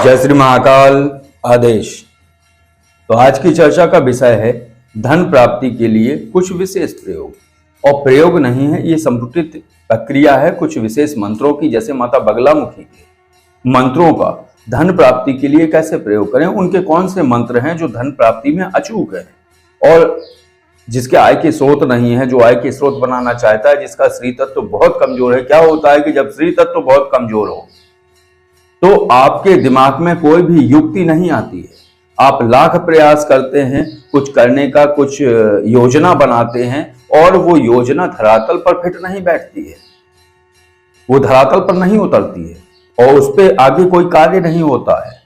जय श्री महाकाल। आदेश। तो आज की चर्चा का विषय है धन प्राप्ति के लिए कुछ विशेष प्रयोग। और प्रयोग नहीं है, ये संपुटित प्रक्रिया है कुछ विशेष मंत्रों की, जैसे माता बगलामुखी के मंत्रों का धन प्राप्ति के लिए कैसे प्रयोग करें, उनके कौन से मंत्र हैं जो धन प्राप्ति में अचूक है और जिसके आय के स्रोत नहीं है, जो आय के स्रोत बनाना चाहता है, जिसका श्री तत्व बहुत कमजोर है। क्या होता है कि जब श्री तत्व बहुत कमजोर हो तो आपके दिमाग में कोई भी युक्ति नहीं आती है। आप लाख प्रयास करते हैं कुछ करने का, कुछ योजना बनाते हैं और वो योजना धरातल पर फिट नहीं बैठती है, वो धरातल पर नहीं उतरती है और उस पर आगे कोई कार्य नहीं होता है।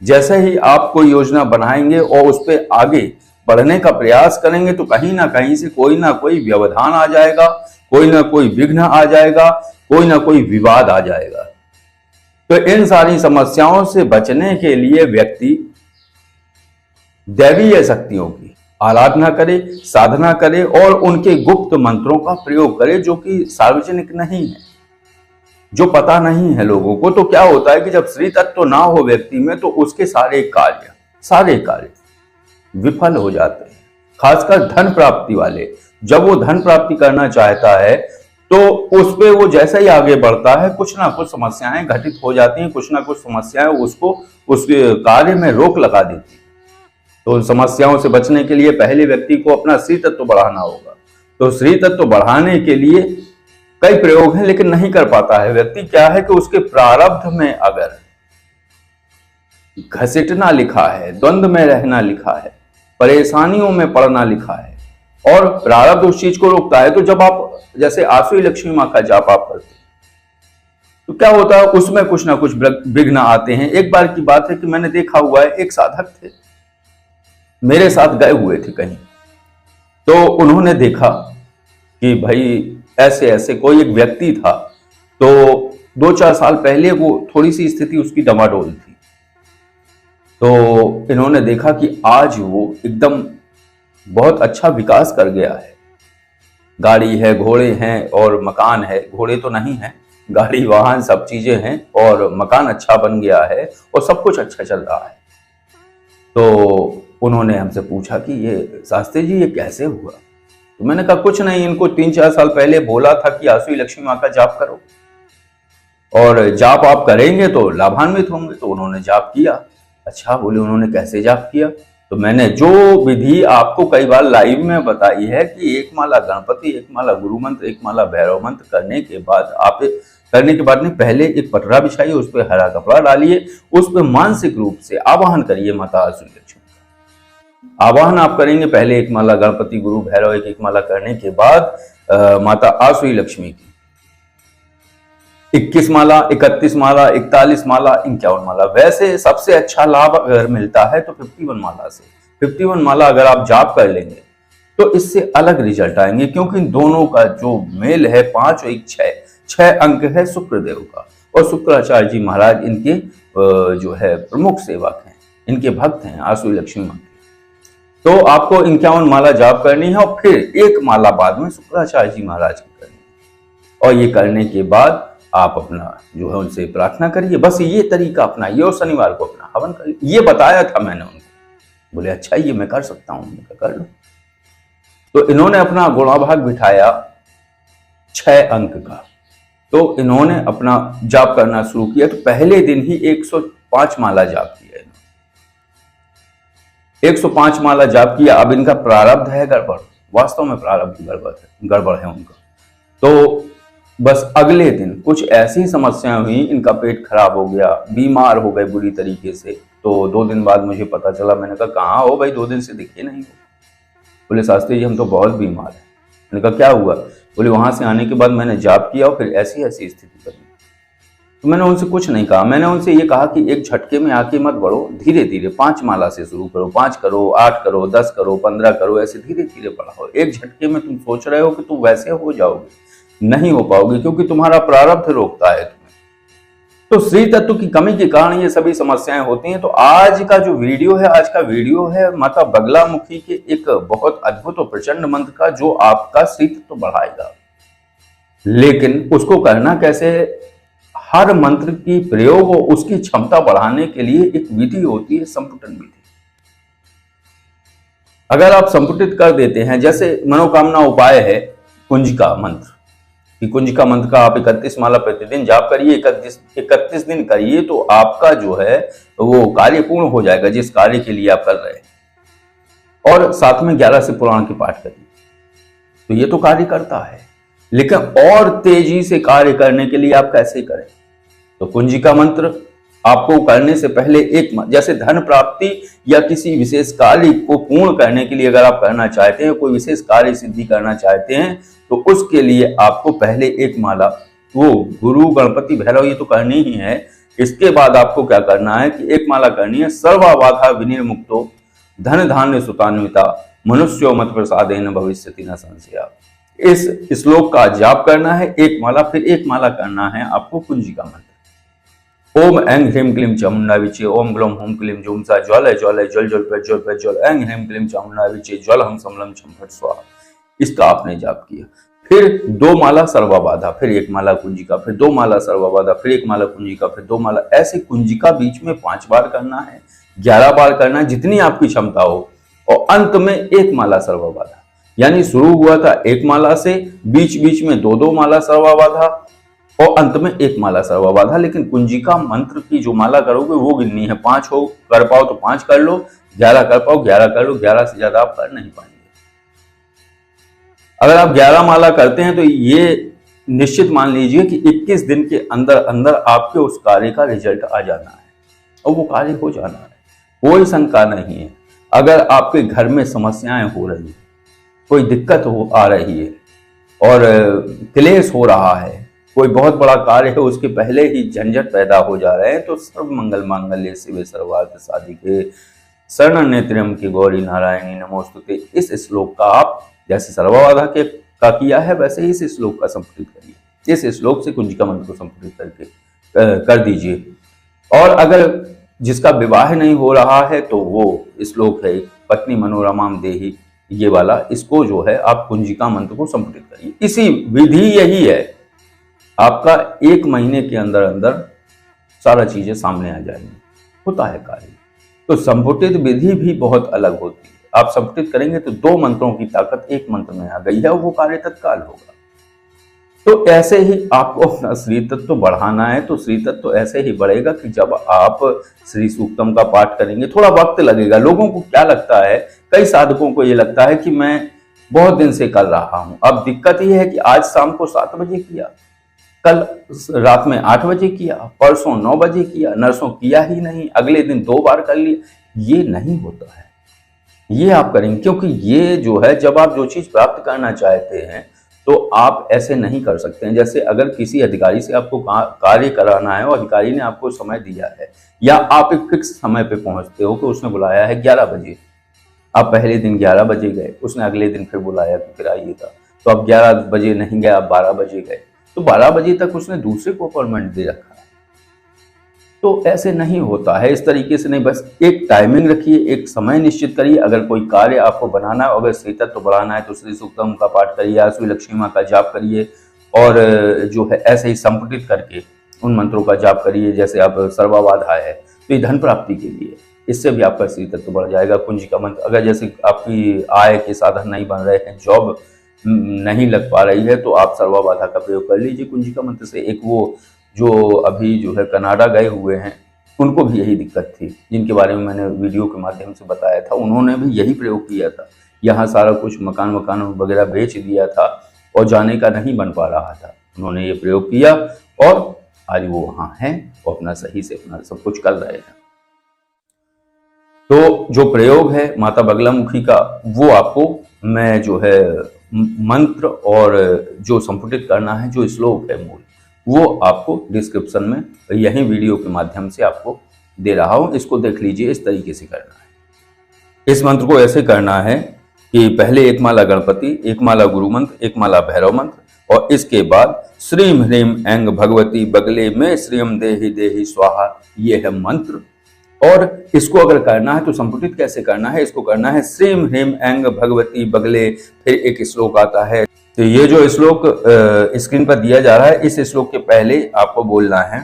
जैसे ही आप कोई योजना बनाएंगे और उस पर आगे बढ़ने का प्रयास करेंगे तो कहीं ना कहीं से कोई ना कोई व्यवधान आ जाएगा, कोई ना कोई विघ्न आ जाएगा, कोई ना कोई विवाद आ जाएगा। तो इन सारी समस्याओं से बचने के लिए व्यक्ति दैवीय शक्तियों की आराधना करे, साधना करे और उनके गुप्त मंत्रों का प्रयोग करे जो कि सार्वजनिक नहीं है, जो पता नहीं है लोगों को। तो क्या होता है कि जब श्री तत्व ना हो व्यक्ति में तो उसके सारे कार्य विफल हो जाते हैं। खासकर धन प्राप्ति वाले, जब वो धन प्राप्ति करना चाहता है तो उस पे वो जैसे ही आगे बढ़ता है कुछ ना कुछ समस्याएं घटित हो जाती हैं, कुछ ना कुछ समस्याएं उसको उसके कार्य में रोक लगा देती हैं। तो उन समस्याओं से बचने के लिए पहले व्यक्ति को अपना श्री तत्व बढ़ाना होगा। तो श्री तत्व बढ़ाने के लिए कई प्रयोग हैं लेकिन नहीं कर पाता है व्यक्ति। क्या है कि उसके प्रारब्ध में अगर घसीटना लिखा है, द्वंद्व में रहना लिखा है, परेशानियों में पड़ना लिखा है और प्रारब्ध उस चीज को रोकता है, तो जब आप जैसे आसुई लक्ष्मी माँ का जाप आप करते हैं तो क्या होता है, उसमें कुछ ना कुछ विघ्न आते हैं। एक बार की बात है कि मैंने देखा हुआ है, एक साधक थे, मेरे साथ गए हुए थे कहीं, तो उन्होंने देखा कि भाई ऐसे ऐसे कोई एक व्यक्ति था, तो 2-4 साल पहले वो थोड़ी सी स्थिति उसकी डमाडोल थी। तो इन्होंने देखा कि आज वो एकदम बहुत अच्छा विकास कर गया है, गाड़ी है, घोड़े हैं और मकान है। घोड़े तो नहीं है, गाड़ी वाहन सब चीजें हैं और मकान अच्छा बन गया है और सब कुछ अच्छा चल रहा है। तो उन्होंने हमसे पूछा कि ये शास्त्री जी ये कैसे हुआ। तो मैंने कहा कुछ नहीं, इनको 3-4 साल पहले बोला था कि आसुई लक्ष्मी माँ का जाप करो और जाप आप करेंगे तो लाभान्वित होंगे। तो उन्होंने जाप किया। अच्छा, बोले उन्होंने कैसे जाप किया। तो मैंने जो विधि आपको कई बार लाइव में बताई है कि एक माला गणपति, एक माला गुरु मंत्र, एक माला भैरव मंत्र करने के बाद में पहले एक पटरा बिछाइए, उस पर हरा कपड़ा डालिए, उस पर मानसिक रूप से आवाहन करिए माता आसुई लक्ष्मी का। आवाहन आप करेंगे पहले एक माला गणपति, गुरु, भैरव, एक माला करने के बाद माता आसुई लक्ष्मी की 21 माला, 31 माला, 41 माला, 51 माला। वैसे सबसे अच्छा लाभ अगर मिलता है तो 51 माला से। 51 माला अगर आप जाप कर लेंगे तो इससे अलग रिजल्ट आएंगे, क्योंकि इन दोनों का जो मेल है 5 और 1 6 अंक है शुक्रदेव का। और शुक्राचार्य जी महाराज इनके जो है प्रमुख सेवक हैं, इनके भक्त हैं आसुई लक्ष्मी माँ के। तो आपको 51 माला जाप करनी है और फिर एक माला बाद में शुक्राचार्य जी महाराज की करनी है। और ये करने के बाद आप अपना जो है उनसे प्रार्थना करिए। बस ये तरीका अपनाइए और शनिवार को अपना हवन करिए। ये बताया था मैंने उनको। बोले अच्छा ये मैं कर सकता हूँ, मैं कर लो। तो इन्होंने अपना गुणाभाग बिठाया 6 अंक का। तो इन्होंने अपना जाप करना शुरू किया। तो पहले दिन ही 105 माला जाप किया इन्होंने। 105 माला जाप किया। अब इनका प्रारब्ध है गड़बड़, वास्तव में प्रारब्ध गड़बड़ है उनका। तो बस अगले दिन कुछ ऐसी समस्याएं हुई, इनका पेट खराब हो गया, बीमार हो गए बुरी तरीके से। तो 2 दिन बाद मुझे पता चला। मैंने कहा कहाँ हो भाई, 2 दिन से दिखे नहीं हो। बोले शास्त्री जी हम तो बहुत बीमार हैं। मैंने कहा क्या हुआ। बोले वहां से आने के बाद मैंने जाप किया और फिर ऐसी ऐसी स्थिति बनी। तो मैंने उनसे कुछ नहीं कहा। मैंने उनसे ये कहा कि एक झटके में आके मत बढ़ो, धीरे धीरे 5 माला से शुरू करो, 5 करो, 8 करो, 10 करो, 15 करो, ऐसे धीरे धीरे बढ़ाओ। एक झटके में तुम सोच रहे हो कि तुम वैसे हो जाओगे, नहीं हो पाओगे, क्योंकि तुम्हारा प्रारब्ध रोकता है तुम्हें। तो श्री तत्व की कमी के कारण ये सभी समस्याएं होती हैं। तो आज का जो वीडियो है, आज का वीडियो है माता बगलामुखी के एक बहुत अद्भुत और प्रचंड मंत्र का, जो आपका श्री तत्व बढ़ाएगा। लेकिन उसको करना कैसे, हर मंत्र की प्रयोग और उसकी क्षमता बढ़ाने के लिए एक विधि होती है, संपुटन विधि। अगर आप संपुटित कर देते हैं, जैसे मनोकामना उपाय है कुंजिका मंत्र, कि कुंजिका मंत्र का आप 31 माला प्रतिदिन जाप करिए, 31 दिन करिए, तो आपका जो है वो कार्य पूर्ण हो जाएगा जिस कार्य के लिए आप कर रहे हैं। और साथ में 11 से पुराण के पाठ करिए, तो ये तो कार्य करता है। लेकिन और तेजी से कार्य करने के लिए आप कैसे करें? तो कुंजिका मंत्र आपको करने से पहले जैसे धन प्राप्ति या किसी विशेष कार्य को पूर्ण करने के लिए अगर आप करना चाहते हैं, कोई विशेष कार्य सिद्धि करना चाहते हैं, तो उसके लिए आपको पहले एक माला वो गुरु गणपति भैरव ये तो करनी ही है। इसके बाद आपको क्या करना है कि एक माला करनी है, सर्वबाधा विनिर्मुक्तो धन धान्य सुतान्विता मनुष्यो मत प्रसादेन भविष्यति न संशया। इस श्लोक का जाप करना है एक माला, फिर एक माला करना है आपको कुंजिका मंत्र। ओम ऐं ह्रीं क्लीं चामुंडा विचे, ओम ग्लौम हुम क्लीं जूम सा ज्वालय ज्वालय ज्वल ज्वल प्रज्वल प्रज्वल, ऐं ह्रीं क्लीं चामुंडा विचे ज्वल हम समलम छम फट स्वाहा। इसका आपने जाप किया। फिर 2 माला सर्वबाधा, फिर 1 माला कुंजिका, फिर 2 माला सर्वबाधा, फिर 1 माला कुंजिका, फिर 2 माला, ऐसे कुंजिका बीच में 5 बार करना है, 11 बार करना है, जितनी आपकी क्षमता हो। और अंत में 1 माला सर्वबाधा, यानी शुरू हुआ था 1 माला से, बीच बीच में 2-2 माला सर्वबाधा और अंत में 1 माला सर्वबाधा। लेकिन कुंजिका मंत्र की जो माला करोगे वो गिननी है, 5 हो कर पाओ तो 5 कर लो, 11 कर पाओ 11 कर लो, 11 से ज्यादा आप कर नहीं पाएंगे। अगर आप 11 माला करते हैं तो ये निश्चित मान लीजिए कि 21 दिन के अंदर अंदर आपके उस कार्य का रिजल्ट आ जाना है और वो कार्य हो जाना है, कोई शंका नहीं है। अगर आपके घर में समस्याएं हो रही है, कोई दिक्कत आ रही है और क्लेश हो रहा है, कोई बहुत बड़ा कार्य है उसके पहले ही झंझट पैदा हो जा रहे हैं, तो सर्व मंगल मांगल्ये शिवे सर्वार्थ साधिके शरणं त्र्यंबके गौरी नारायणी नमोस्तुते। इस श्लोक का आप जैसे सर्वबाधा का किया है वैसे ही इस श्लोक का संपुटित करिए। इस श्लोक से कुंजिका मंत्र को संपुटित करके कर दीजिए। और अगर जिसका विवाह नहीं हो रहा है तो वो श्लोक है पत्नी मनोरमाम देहि, ये वाला, इसको जो है आप कुंजिका मंत्र को संपुटित करिए। इसी विधि यही है, आपका 1 महीने के अंदर अंदर सारा चीजें सामने आ जाएंगी, होता है कार्य। तो संपुटित विधि भी बहुत अलग होती है। आप संपुटित करेंगे तो 2 मंत्रों की ताकत 1 मंत्र में आ गई है और वो कार्य तत्काल होगा। तो ऐसे ही आपको अपना श्री तत्व बढ़ाना है, तो श्री तत्व ऐसे ही बढ़ेगा कि जब आप श्री सूक्तम का पाठ करेंगे, थोड़ा वक्त लगेगा। लोगों को क्या लगता है, कई साधकों को ये लगता है कि मैं बहुत दिन से कर रहा हूं। अब दिक्कत ये है कि आज शाम को 7 बजे किया, कल रात में 8 बजे किया, परसों 9 बजे किया, नरसों किया ही नहीं, अगले दिन 2 बार कर लिया। ये नहीं होता है, ये आप करेंगे। क्योंकि ये जो है, जब आप जो चीज प्राप्त करना चाहते हैं तो आप ऐसे नहीं कर सकते हैं। जैसे अगर किसी अधिकारी से आपको कार्य कराना है और अधिकारी ने आपको समय दिया है, या आप एक फिक्स समय पे पहुंचते हो कि उसने बुलाया है 11 बजे, आप पहले दिन 11 बजे गए, उसने अगले दिन फिर बुलाया कि फिर आइएगा, तो आप 11 बजे नहीं गए, आप 12 बजे गए, तो 12 बजे तक उसने दूसरे को अपॉइंटमेंट दे रखा है। तो ऐसे नहीं होता है, इस तरीके से नहीं। बस एक टाइमिंग रखिए, एक समय निश्चित करिए। अगर कोई कार्य आपको बनाना है, अगर श्री तत्व बढ़ाना है तो श्री सूक्तम का पाठ करिए, आसुरी लक्ष्मी माँ का जाप करिए, और जो है ऐसे ही संपुटित करके उन मंत्रों का जाप करिए। जैसे आप सर्वबाधा है तो ये धन प्राप्ति के लिए, इससे भी आपका श्री तत्व बढ़ जाएगा। कुंजिका मंत्र, अगर जैसे आपकी आय के साधन नहीं बन रहे हैं, जॉब नहीं लग पा रही है, तो आप सर्वबाधा का प्रयोग कर लीजिए कुंजिका मंत्र से। एक वो जो अभी जो है कनाडा गए हुए हैं, उनको भी यही दिक्कत थी, जिनके बारे में मैंने वीडियो के माध्यम से बताया था, उन्होंने भी यही प्रयोग किया था। यहाँ सारा कुछ मकान वगैरह बेच दिया था और जाने का नहीं बन पा रहा था, उन्होंने ये प्रयोग किया और आज वो वहाँ हैं, वो अपना सही से अपना सब कुछ कर रहे हैं। तो जो प्रयोग है माता बगलामुखी का, वो आपको मैं जो है मंत्र और जो संपुटित करना है, जो श्लोक है मूल, वो आपको डिस्क्रिप्शन में यही वीडियो के माध्यम से आपको दे रहा हूं, इसको देख लीजिए। इस तरीके से करना है। इस मंत्र को ऐसे करना है कि पहले 1 माला गणपति, 1 माला गुरु मंत्र, 1 माला भैरव मंत्र, और इसके बाद श्रीम ह्रीम ऐंग भगवती बगले में श्रीम देहि देहि स्वाहा, ये है मंत्र। और इसको अगर करना है तो संपुटित कैसे करना है, इसको करना है श्रीम ह्रीम ऐंग भगवती बगले, फिर एक श्लोक आता है तो ये जो श्लोक स्क्रीन पर दिया जा रहा है, इस श्लोक के पहले आपको बोलना है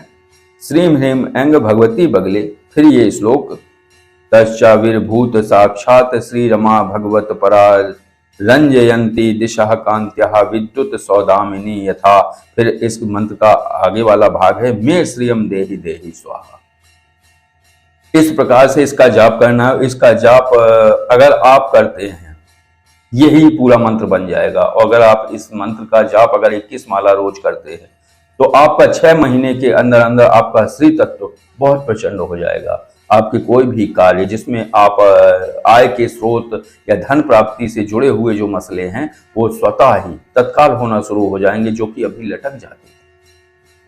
श्रीम ह्रीम ऐंग भगवती बगले, फिर ये श्लोक तच्चाविर्भूत साक्षात श्री रमा भगवत परा रंजयंती दिशा कांत्या विद्युत सौदामिनी यथा। फिर इस मंत्र का आगे वाला भाग है मे श्रियम देहि देहि स्वाहा। इस प्रकार से इसका जाप करना है। इसका जाप अगर आप करते हैं यही पूरा मंत्र बन जाएगा। और अगर आप इस मंत्र का जाप अगर 21 माला रोज करते हैं तो आपका 6 महीने के अंदर अंदर आपका श्री तत्व बहुत प्रचंड हो जाएगा। आपके कोई भी कार्य जिसमें आप आय के स्रोत या धन प्राप्ति से जुड़े हुए जो मसले हैं वो स्वतः ही तत्काल होना शुरू हो जाएंगे, जो कि अभी लटक जाते हैं।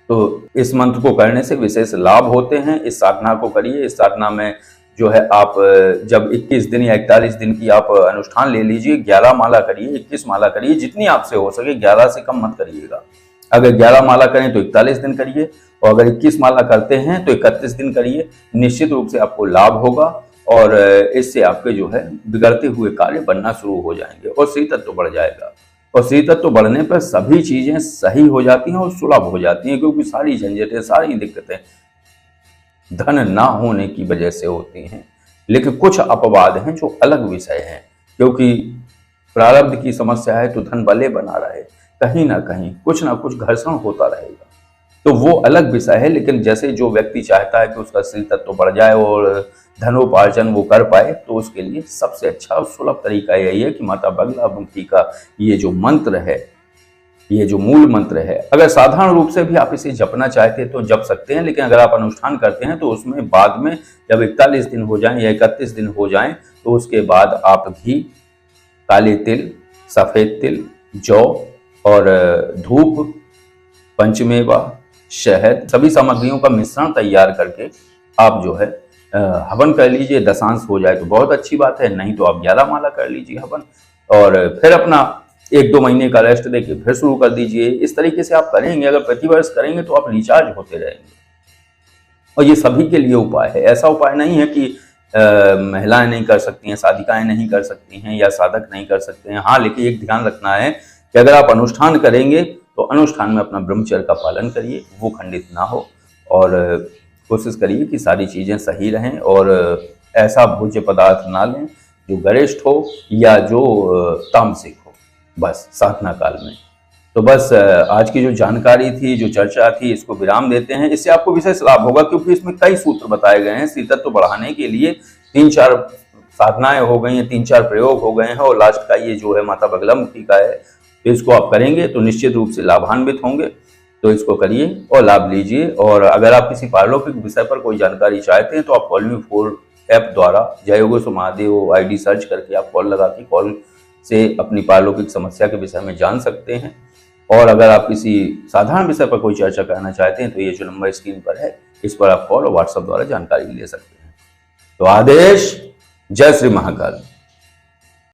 तो इस मंत्र को करने से विशेष लाभ होते हैं। इस साधना को करिए। इस साधना में जो है आप जब 21 दिन या 41 दिन की आप अनुष्ठान ले लीजिए, 11 माला करिए, 21 माला करिए, जितनी आपसे हो सके, 11 से कम मत करिएगा। अगर 11 माला करें तो 41 दिन करिए, और अगर 21 माला करते हैं तो 31 दिन करिए। निश्चित रूप से आपको लाभ होगा और इससे आपके जो है बिगड़ते हुए कार्य बनना शुरू हो जाएंगे और श्री तत्व बढ़ जाएगा। और श्री तत्व बढ़ने पर सभी चीजें सही हो जाती हैं और सुलभ हो जाती हैं, क्योंकि सारी झंझटें, सारी दिक्कतें धन ना होने की वजह से होती हैं। लेकिन कुछ अपवाद हैं जो अलग विषय हैं, क्योंकि प्रारब्ध की समस्या है तो धन भले बना रहे, कहीं ना कहीं कुछ ना कुछ घर्षण होता रहेगा, तो वो अलग विषय है। लेकिन जैसे जो व्यक्ति चाहता है कि उसका श्री तत्व बढ़ जाए और धनोपार्जन वो कर पाए, तो उसके लिए सबसे अच्छा और सुलभ तरीका यही है कि माता बगलामुखी का ये जो मंत्र है, ये जो मूल मंत्र है, अगर साधारण रूप से भी आप इसे जपना चाहते हैं तो जप सकते हैं। लेकिन अगर आप अनुष्ठान करते हैं तो उसमें बाद में जब 41 दिन हो जाएं या 31 दिन हो जाएं तो उसके बाद आप घी, काले तिल, सफेद तिल, जौ और धूप, पंचमेवा, शहद, सभी सामग्रियों का मिश्रण तैयार करके आप जो है हवन कर लीजिए। दशांश हो जाए तो बहुत अच्छी बात है, नहीं तो आप 11 माला कर लीजिए हवन, और फिर अपना 1-2 महीने का रेस्ट देके फिर शुरू कर दीजिए। इस तरीके से आप करेंगे, अगर प्रतिवर्ष करेंगे तो आप रिचार्ज होते रहेंगे। और ये सभी के लिए उपाय है। ऐसा उपाय नहीं है कि महिलाएं नहीं कर सकती हैं, साधिकाएं नहीं कर सकती हैं या साधक नहीं कर सकते हैं। हाँ, लेकिन एक ध्यान रखना है कि अगर आप अनुष्ठान करेंगे तो अनुष्ठान में अपना ब्रह्मचर्य का पालन करिए, वो खंडित ना हो, और कोशिश करिए कि सारी चीज़ें सही रहें, और ऐसा भोज्य पदार्थ ना लें जो गरिष्ठ हो या जो तामसिक हो, बस साधना काल में। तो बस आज की जो जानकारी थी, जो चर्चा थी, इसको विराम देते हैं। इससे आपको विशेष लाभ होगा, क्योंकि इसमें कई सूत्र बताए गए हैं। श्री तत्व बढ़ाने के लिए 3-4 साधनाएं हो गई हैं, 3-4 प्रयोग हो गए हैं, और लास्ट का ये जो है माता बगलामुखी का है। तो इसको आप करेंगे तो निश्चित रूप से लाभान्वित होंगे। तो इसको करिए और लाभ लीजिए। और अगर आप किसी पारलौकिक विषय पर कोई जानकारी चाहते हैं तो आप कॉल-मी-4 ऐप द्वारा जय योगेश्वर महादेव आईडी सर्च करके आप कॉल लगा के कॉल से अपनी पारलौकिक समस्या के विषय में जान सकते हैं। और अगर आप किसी साधारण विषय पर कोई चर्चा करना चाहते हैं तो ये जो नंबर स्क्रीन पर है, इस पर आप कॉल और व्हाट्सएप द्वारा जानकारी ले सकते हैं। तो आदेश, जय श्री महाकाल।